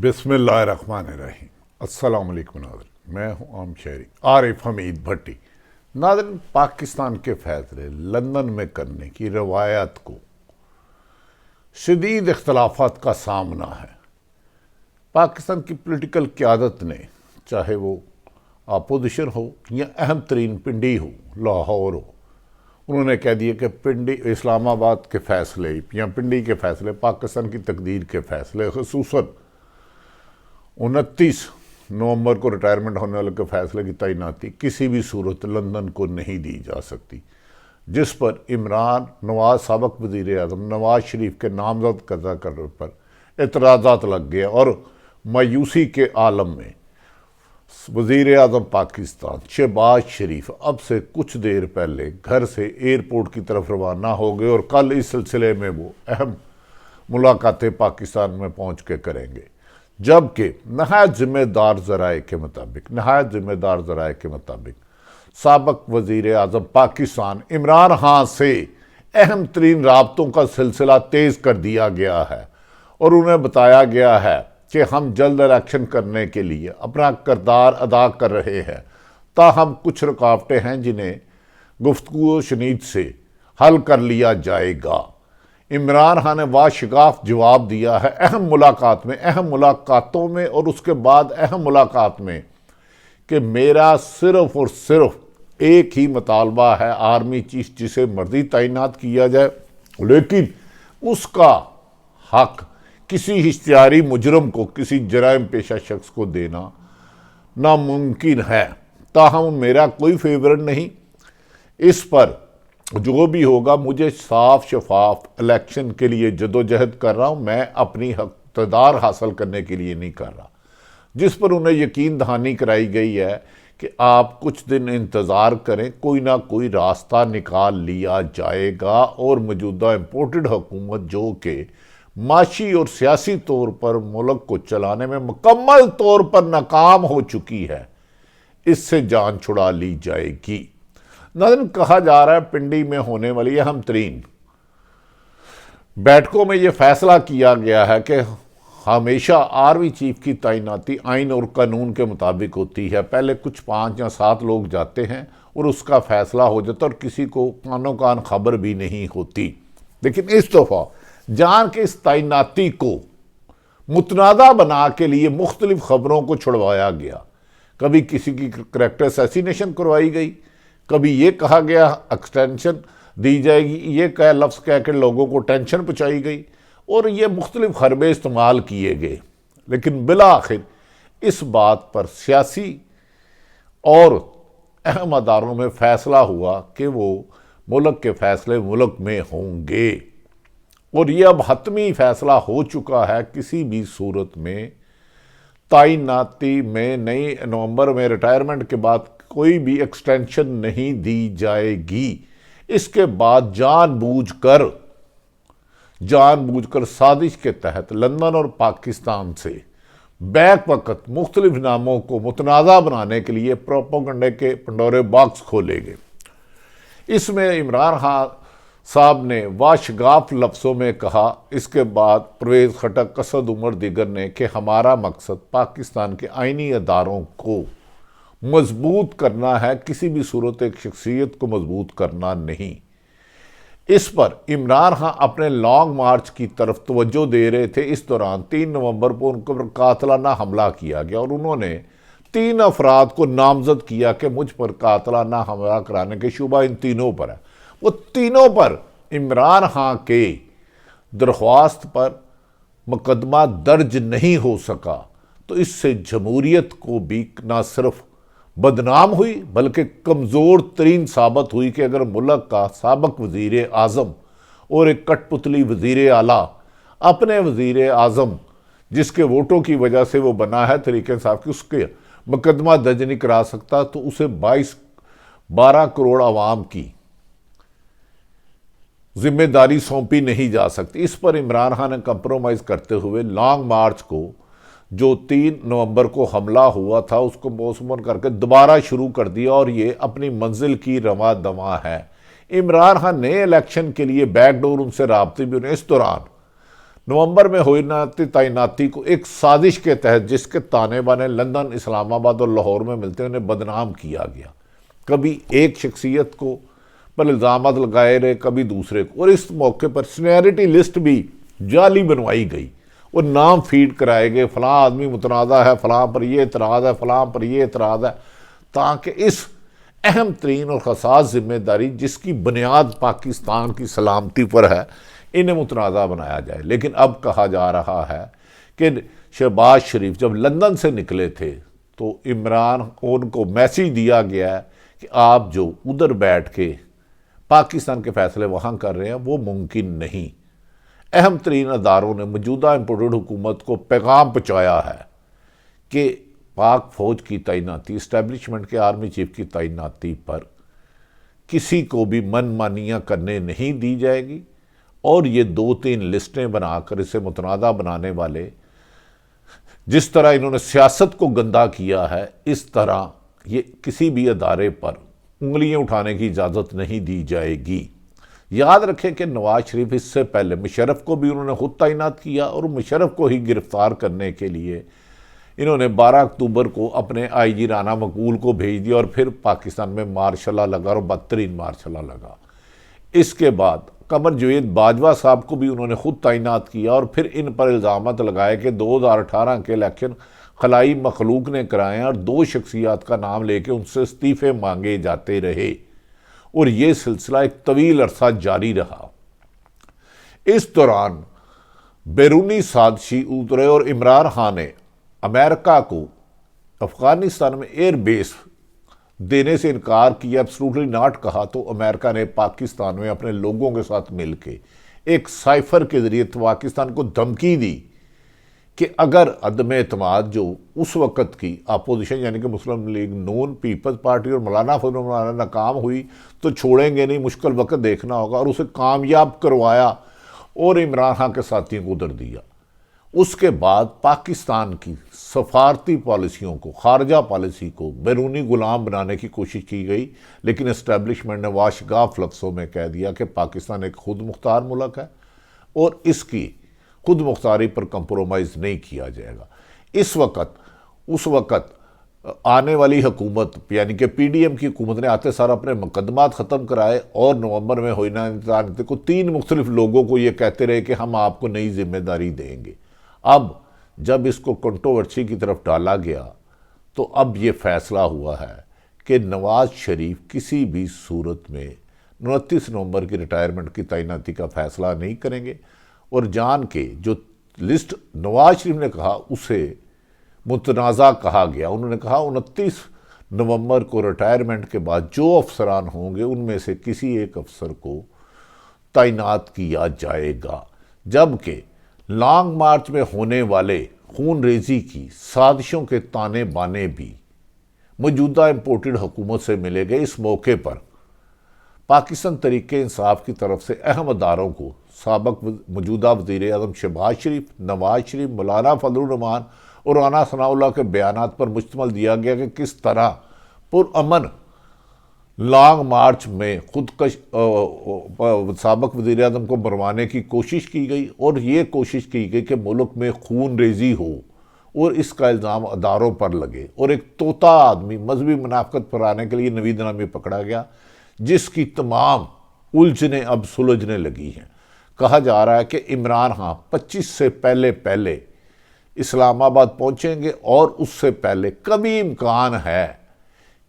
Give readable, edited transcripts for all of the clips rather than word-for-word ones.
بسم اللہ الرحمن الرحیم۔ السلام علیکم ناظرین، میں ہوں عام شہری عارف حمید بھٹی۔ ناظرین، پاکستان کے فیصلے لندن میں کرنے کی روایت کو شدید اختلافات کا سامنا ہے۔ پاکستان کی پولیٹیکل قیادت نے، چاہے وہ اپوزیشن ہو یا اہم ترین پنڈی ہو، لاہور ہو، انہوں نے کہہ دیا کہ پنڈی اسلام آباد کے فیصلے یا پنڈی کے فیصلے پاکستان کی تقدیر کے فیصلے، خصوصاً 29 نومبر کو ریٹائرمنٹ ہونے والے کے فیصلے کی تعیناتی کسی بھی صورت لندن کو نہیں دی جا سکتی، جس پر نواز سابق وزیر اعظم نواز شریف کے نامزد کرنے پر اعتراضات لگ گئے اور مایوسی کے عالم میں وزیر اعظم پاکستان شہباز شریف اب سے کچھ دیر پہلے گھر سے ایئرپورٹ کی طرف روانہ ہو گئے اور کل اس سلسلے میں وہ اہم ملاقاتیں پاکستان میں پہنچ کے کریں گے، جبکہ نہایت ذمہ دار ذرائع کے مطابق سابق وزیر اعظم پاکستان عمران خان سے اہم ترین رابطوں کا سلسلہ تیز کر دیا گیا ہے اور انہیں بتایا گیا ہے کہ ہم جلد الیکشن کرنے کے لیے اپنا کردار ادا کر رہے ہیں، تاہم کچھ رکاوٹیں ہیں جنہیں گفتگو شنید سے حل کر لیا جائے گا۔ عمران خان نے واشگاف جواب دیا ہے اہم ملاقاتوں میں اور اس کے بعد اہم ملاقات میں کہ میرا صرف اور صرف ایک ہی مطالبہ ہے، آرمی چیف جسے مرضی تعینات کیا جائے، لیکن اس کا حق کسی اشتہاری مجرم کو، کسی جرائم پیشہ شخص کو دینا ناممکن ہے، تاہم میرا کوئی فیورٹ نہیں۔ اس پر جو بھی ہوگا، مجھے صاف شفاف الیکشن کے لیے جدوجہد کر رہا ہوں، میں اپنی اقتدار حاصل کرنے کے لیے نہیں کر رہا، جس پر انہیں یقین دہانی کرائی گئی ہے کہ آپ کچھ دن انتظار کریں، کوئی نہ کوئی راستہ نکال لیا جائے گا اور موجودہ امپورٹڈ حکومت جو کہ معاشی اور سیاسی طور پر ملک کو چلانے میں مکمل طور پر ناکام ہو چکی ہے، اس سے جان چھڑا لی جائے گی۔ ناظرین، کہا جا رہا ہے پنڈی میں ہونے والی اہم ترین بیٹھکوں میں یہ فیصلہ کیا گیا ہے کہ ہمیشہ آرمی چیف کی تعیناتی آئین اور قانون کے مطابق ہوتی ہے، پہلے کچھ 5 یا 7 لوگ جاتے ہیں اور اس کا فیصلہ ہو جاتا اور کسی کو کانوں کان خبر بھی نہیں ہوتی، لیکن اس دفعہ جان کے اس تعیناتی کو متنازع بنا کے لیے مختلف خبروں کو چھڑوایا گیا، کبھی کسی کی کریکٹر اسیسینیشن کروائی گئی، کبھی یہ کہا گیا ایکسٹینشن دی جائے گی، یہ لفظ کہہ کے لوگوں کو ٹینشن پہنچائی گئی اور یہ مختلف حربے استعمال کیے گئے، لیکن بالآخر اس بات پر سیاسی اور اہم اداروں میں فیصلہ ہوا کہ وہ ملک کے فیصلے ملک میں ہوں گے، اور یہ اب حتمی فیصلہ ہو چکا ہے، کسی بھی صورت میں تعیناتی میں نئی نومبر میں ریٹائرمنٹ کے بعد کوئی بھی ایکسٹینشن نہیں دی جائے گی۔ اس کے بعد جان بوجھ کر سازش کے تحت لندن اور پاکستان سے بیک وقت مختلف ناموں کو متنازع بنانے کے لیے پروپیگنڈے کے پنڈورے باکس کھولے گئے۔ اس میں عمران خان صاحب نے واشگاف لفظوں میں کہا، اس کے بعد پرویز خٹک، اسد عمر دیگر نے، کہ ہمارا مقصد پاکستان کے آئینی اداروں کو مضبوط کرنا ہے، کسی بھی صورت ایک شخصیت کو مضبوط کرنا نہیں۔ اس پر عمران خان اپنے لانگ مارچ کی طرف توجہ دے رہے تھے۔ اس دوران 3 نومبر کو ان پر قاتلانہ حملہ کیا گیا اور انہوں نے 3 افراد کو نامزد کیا کہ مجھ پر قاتلانہ حملہ کرانے کے شبہ ان تینوں پر ہے۔ وہ تینوں پر عمران خان کے درخواست پر مقدمہ درج نہیں ہو سکا، تو اس سے جمہوریت کو بھی نہ صرف بدنام ہوئی بلکہ کمزور ترین ثابت ہوئی کہ اگر ملک کا سابق وزیر اعظم اور ایک کٹ پتلی وزیر اعلیٰ اپنے وزیر اعظم جس کے ووٹوں کی وجہ سے وہ بنا ہے طریق انصاف کی، اس کے مقدمہ درج نہیں کرا سکتا، تو اسے 12 کروڑ عوام کی ذمہ داری سونپی نہیں جا سکتی۔ اس پر عمران خان نے کمپرومائز کرتے ہوئے لانگ مارچ کو، جو 3 نومبر کو حملہ ہوا تھا، اس کو پوسٹپون کر کے دوبارہ شروع کر دیا اور یہ اپنی منزل کی رواں دواں ہے۔ عمران خان نئے الیکشن کے لیے بیک ڈور ان سے رابطے بھی انہیں، اس دوران نومبر میں ہوئی تعیناتی کو ایک سازش کے تحت جس کے تانے بانے لندن، اسلام آباد اور لاہور میں ملتے ہیں، انہیں بدنام کیا گیا۔ کبھی ایک شخصیت کو پر الزامات لگائے رہے، کبھی دوسرے کو، اور اس موقع پر سینیرٹی لسٹ بھی جعلی بنوائی گئی اور نام فیڈ کرائے گئے، فلاں آدمی متنازع ہے، فلاں پر یہ اعتراض ہے، فلاں پر یہ اعتراض ہے، تاکہ اس اہم ترین اور حساس ذمہ داری جس کی بنیاد پاکستان کی سلامتی پر ہے، انہیں متنازع بنایا جائے۔ لیکن اب کہا جا رہا ہے کہ شہباز شریف جب لندن سے نکلے تھے تو عمران ان کو میسیج دیا گیا ہے کہ آپ جو ادھر بیٹھ کے پاکستان کے فیصلے وہاں کر رہے ہیں وہ ممکن نہیں۔ اہم ترین اداروں نے موجودہ امپورٹڈ حکومت کو پیغام پہنچایا ہے کہ پاک فوج کی تعیناتی، اسٹیبلشمنٹ کے آرمی چیف کی تعیناتی پر کسی کو بھی من مانیاں کرنے نہیں دی جائے گی، اور یہ 2-3 لسٹیں بنا کر اسے متنازع بنانے والے، جس طرح انہوں نے سیاست کو گندا کیا ہے، اس طرح یہ کسی بھی ادارے پر انگلیاں اٹھانے کی اجازت نہیں دی جائے گی۔ یاد رکھیں کہ نواز شریف اس سے پہلے مشرف کو بھی انہوں نے خود تعینات کیا، اور مشرف کو ہی گرفتار کرنے کے لیے انہوں نے 12 اکتوبر کو اپنے آئی جی رانا مقبول کو بھیج دیا، اور پھر پاکستان میں مارشل لا لگا، اور بدترین مارشل لا لگا۔ اس کے بعد قمر جوید باجوہ صاحب کو بھی انہوں نے خود تعینات کیا، اور پھر ان پر الزامات لگائے کہ 2018 کے الیکشن خلائی مخلوق نے کرائے، اور 2 شخصیات کا نام لے کے ان سے استعفے مانگے جاتے رہے، اور یہ سلسلہ ایک طویل عرصہ جاری رہا۔ اس دوران بیرونی سازشی اترے، اور عمران خان نے امریکہ کو افغانستان میں ایئر بیس دینے سے انکار کیا، ایبسلوٹلی ناٹ کہا، تو امریکہ نے پاکستان میں اپنے لوگوں کے ساتھ مل کے ایک سائفر کے ذریعے پاکستان کو دھمکی دی کہ اگر عدم اعتماد جو اس وقت کی اپوزیشن یعنی کہ مسلم لیگ نون، پیپلز پارٹی اور مولانا فضل الرحمان ناکام ہوئی تو چھوڑیں گے نہیں، مشکل وقت دیکھنا ہوگا، اور اسے کامیاب کروایا اور عمران خان کے ساتھیوں کو ادھر دیا۔ اس کے بعد پاکستان کی سفارتی پالیسیوں کو، خارجہ پالیسی کو بیرونی غلام بنانے کی کوشش کی گئی، لیکن اسٹیبلشمنٹ نے واشگاف لفظوں میں کہہ دیا کہ پاکستان ایک خود مختار ملک ہے، اور اس کی خود مختاری پر کمپرومائز نہیں کیا جائے گا۔ اس وقت آنے والی حکومت یعنی کہ پی ڈی ایم کی حکومت نے آتے سارا اپنے مقدمات ختم کرائے، اور نومبر میں ہوئی انتخابات کو 3 مختلف لوگوں کو یہ کہتے رہے کہ ہم آپ کو نئی ذمہ داری دیں گے۔ اب جب اس کو کنٹروورسی کی طرف ڈالا گیا تو اب یہ فیصلہ ہوا ہے کہ نواز شریف کسی بھی صورت میں 29 نومبر کی ریٹائرمنٹ کی تعیناتی کا فیصلہ نہیں کریں گے، اور جان کے جو لسٹ نواز شریف نے کہا اسے متنازع کہا گیا۔ انہوں نے کہا 29 نومبر کو ریٹائرمنٹ کے بعد جو افسران ہوں گے ان میں سے کسی ایک افسر کو تعینات کیا جائے گا، جبکہ لانگ مارچ میں ہونے والے خون ریزی کی سازشوں کے تانے بانے بھی موجودہ امپورٹڈ حکومت سے ملے گئے۔ اس موقع پر پاکستان تحریک انصاف کی طرف سے اہم اداروں کو سابق موجودہ وزیر اعظم شہباز شریف، نواز شریف، مولانا فضل الرحمان اور رانا ثناء اللہ کے بیانات پر مشتمل دیا گیا کہ کس طرح پرامن لانگ مارچ میں خودکش سابق وزیر اعظم کو مروانے کی کوشش کی گئی، اور یہ کوشش کی گئی کہ ملک میں خون ریزی ہو، اور اس کا الزام اداروں پر لگے، اور ایک طوطا آدمی مذہبی منافقت پھیلانے کے لیے نوید نامی پکڑا گیا، جس کی تمام الجھنیں اب سلجھنے لگی ہیں۔ کہا جا رہا ہے کہ عمران خان 25 سے پہلے اسلام آباد پہنچیں گے، اور اس سے پہلے کبھی امکان ہے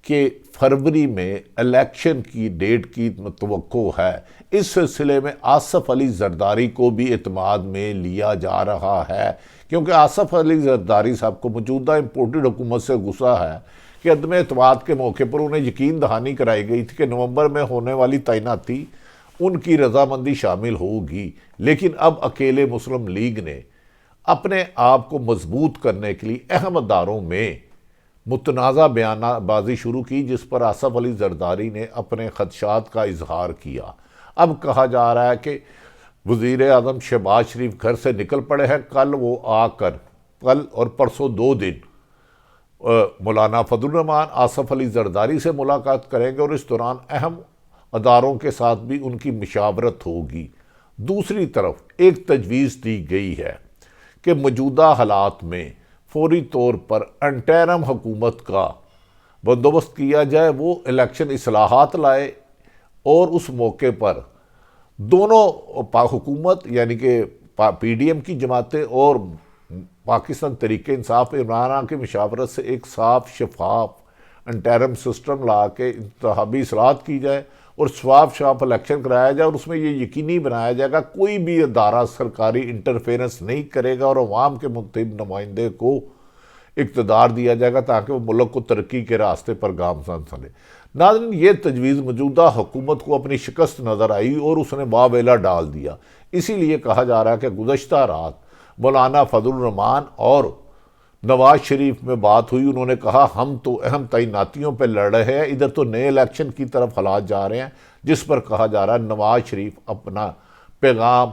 کہ فروری میں الیکشن کی ڈیٹ کی توقع ہے۔ اس سلسلے میں آصف علی زرداری کو بھی اعتماد میں لیا جا رہا ہے، کیونکہ آصف علی زرداری صاحب کو موجودہ امپورٹڈ حکومت سے غصہ ہے کہ عدم اعتماد کے موقع پر انہیں یقین دہانی کرائی گئی تھی کہ نومبر میں ہونے والی تعیناتی ان کی رضامندی شامل ہوگی، لیکن اب اکیلے مسلم لیگ نے اپنے آپ کو مضبوط کرنے کے لیے اہم اداروں میں متنازع بیانہ بازی شروع کی، جس پر آصف علی زرداری نے اپنے خدشات کا اظہار کیا۔ اب کہا جا رہا ہے کہ وزیر اعظم شہباز شریف گھر سے نکل پڑے ہیں، کل وہ آ کر کل اور پرسوں 2 دن مولانا فضل الرحمان، آصف علی زرداری سے ملاقات کریں گے، اور اس دوران اہم اداروں کے ساتھ بھی ان کی مشاورت ہوگی۔ دوسری طرف ایک تجویز دی گئی ہے کہ موجودہ حالات میں فوری طور پر انٹرم حکومت کا بندوبست کیا جائے، وہ الیکشن اصلاحات لائے اور اس موقع پر دونوں حکومت یعنی کہ پی ڈی ایم کی جماعتیں اور پاکستان تحریک انصاف عمران خان کی مشاورت سے ایک صاف شفاف انٹرم سسٹم لا کے انتخابی اصلاحات کی جائے اور شفاف الیکشن کرایا جائے، اور اس میں یہ یقینی بنایا جائے گا کوئی بھی ادارہ سرکاری انٹرفیرنس نہیں کرے گا اور عوام کے منتخب نمائندے کو اقتدار دیا جائے گا تاکہ وہ ملک کو ترقی کے راستے پر گامزن چلے۔ ناظرین، یہ تجویز موجودہ حکومت کو اپنی شکست نظر آئی اور اس نے واویلا ڈال دیا۔ اسی لیے کہا جا رہا ہے کہ گزشتہ رات مولانا فضل الرحمان اور نواز شریف میں بات ہوئی، انہوں نے کہا ہم تو اہم تعیناتیوں پہ لڑ رہے ہیں، ادھر تو نئے الیکشن کی طرف حالات جا رہے ہیں، جس پر کہا جا رہا ہے نواز شریف اپنا پیغام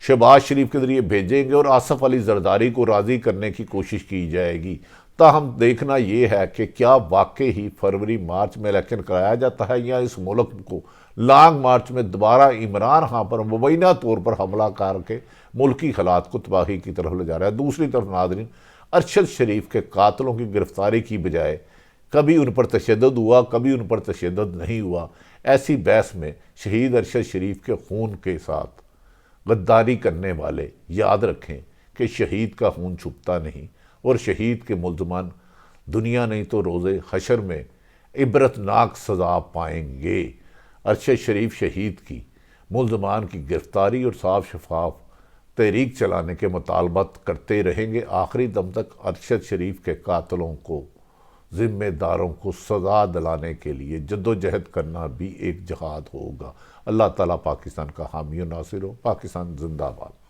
شہباز شریف کے ذریعے بھیجیں گے اور آصف علی زرداری کو راضی کرنے کی کوشش کی جائے گی۔ تاہم دیکھنا یہ ہے کہ کیا واقعی ہی فروری مارچ میں الیکشن کرایا جاتا ہے یا اس ملک کو لانگ مارچ میں دوبارہ عمران خان پر مبینہ طور پر حملہ کر کے ملکی حالات کو تباہی کی طرف لے جا رہا ہے۔ دوسری طرف ناظرین، ارشد شریف کے قاتلوں کی گرفتاری کی بجائے کبھی ان پر تشدد ہوا، کبھی ان پر تشدد نہیں ہوا۔ ایسی بحث میں شہید ارشد شریف کے خون کے ساتھ غداری کرنے والے یاد رکھیں کہ شہید کا خون چھپتا نہیں، اور شہید کے ملزمان دنیا نہیں تو روز حشر میں عبرتناک سزا پائیں گے۔ ارشد شریف شہید کی ملزمان کی گرفتاری اور صاف شفاف تحریک چلانے کے مطالبات کرتے رہیں گے آخری دم تک۔ ارشد شریف کے قاتلوں کو، ذمہ داروں کو سزا دلانے کے لیے جدوجہد کرنا بھی ایک جہاد ہوگا۔ اللہ تعالیٰ پاکستان کا حامی و ناصر ہو۔ پاکستان زندہ باد۔